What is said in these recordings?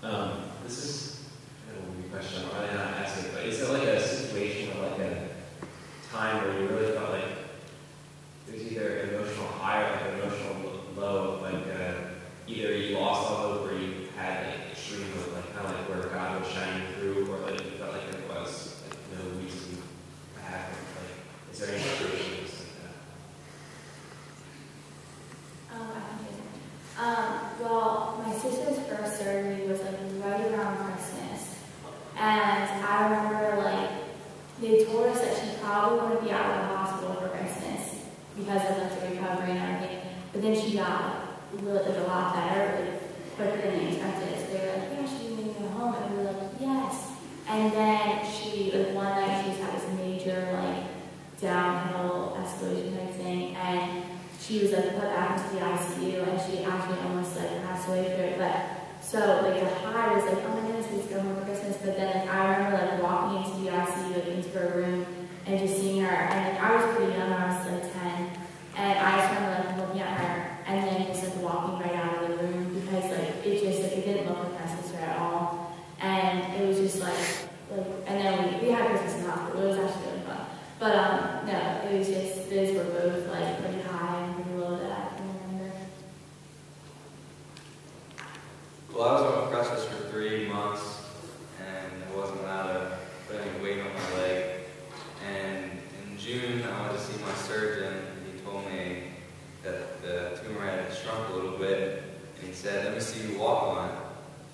This is kind of a weird question. I'm really not asking it, but is it like a situation or like a time where you really felt like it was either an emotional high or like an emotional low, like either you lost all hope or you had like extreme hope, like kind of like where God was shining through, or like you felt like there was like no reason to have it. Like, is there any situations like Well, my sister's first surgery was like right around Christmas, and I remember like they told us that she probably wouldn't be out of the hospital for Christmas because of like the recovery and everything. But then she got like a lot better, like quicker than they expected. So they were like, "Yeah, she's gonna go home," and we were like, "Yes." And then she like one night she just had this major like downhill escalation type thing, and she was like put back into the ICU, and she actually almost like passed away for it. But so like the high was like, oh my goodness, we go home for Christmas. But then like I remember like walking into the ICU, like into her room, and just seeing her. And like I was pretty young, I was like 10, and I just remember like looking at her, and then just like walking right out of the room because like it just like it didn't look like my sister at all, and it was just like and then we had Christmas in the hospital. It was actually really fun. But no, it was just those were both like pretty high and pretty low that I can remember. Well, I was on crutches for 3 months, and I wasn't allowed to put any weight on my leg. And in June, I went to see my surgeon, and he told me that the tumor had shrunk a little bit, and he said, "Let me see you walk on it."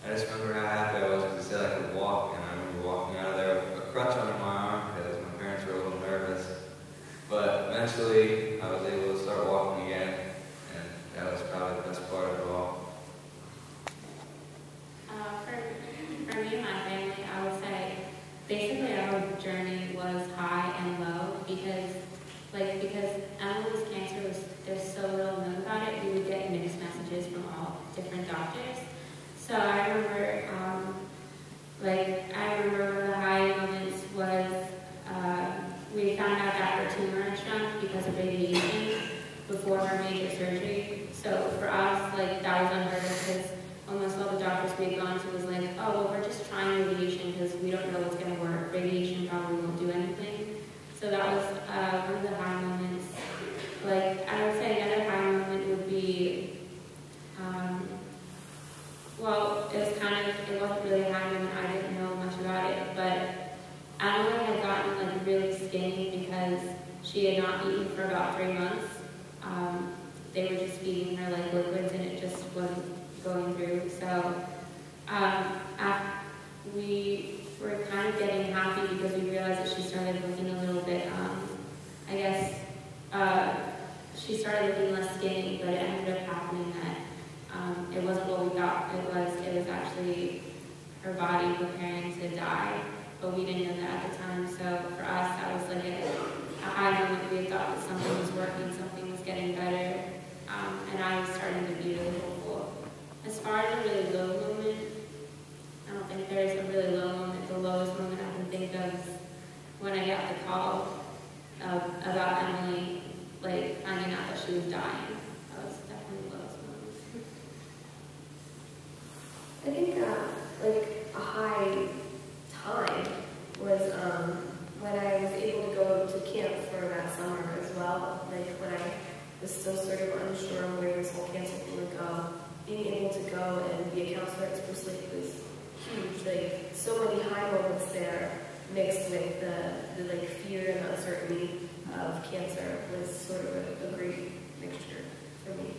I just remember how happy I was because he said I could walk, and I remember walking out of there with a crutch under my arm because my parents were a little nervous. But eventually, I was able to start walking again, and that was probably the best part of it all. For me and my family, I would say basically our journey was high and low because Emily's cancer was, there's so little known about it, we would get mixed messages from all different doctors. So I remember, one of the high moments was we found out that her tumor had shrunk because of radiation before her major surgery. So for us, like that was unheard of because almost all the doctors we had gone to was like, "Oh, well, we're just trying radiation because we don't know what's going to work. Radiation probably won't do anything." So that was one of the high moments. Like I would say another high moment would be. It wasn't really a high moment, I didn't know much about it, but Emily had gotten like really skinny because she had not eaten for about 3 months. They were just feeding her like liquids and it just wasn't going through. So we were kind of getting happy because we realized that she started looking a little bit, she started looking less skinny, but it ended up happening that it wasn't what we thought it was. It was actually her body preparing to die, but we didn't know that at the time. So for us, that was like a high moment. We had thought that something was working, something was getting better, and I was starting to be really hopeful. As far as a really low moment, I don't think there is a really low moment. The lowest moment I can think of is when I got the call about Emily, like finding out that she was dying. That was definitely the lowest moment. I think like a high time was when I was able to go to camp for that summer as well. Like when I was still sort of unsure of where this whole cancer thing would go. Being able to go and be a counselor at Spruce Lake was huge. Like so many high moments there mixed with the like fear and uncertainty of cancer was sort of a great mixture for me.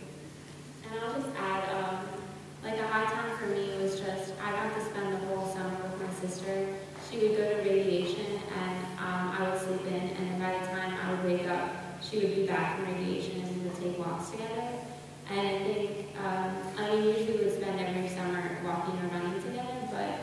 And I'll just add, like a high time for me was just, I got to spend the whole summer with my sister. She would go to radiation and I would sleep in, and then by the time I would wake up, she would be back from radiation and we would take walks together. And I think, usually we would spend every summer walking or running together, but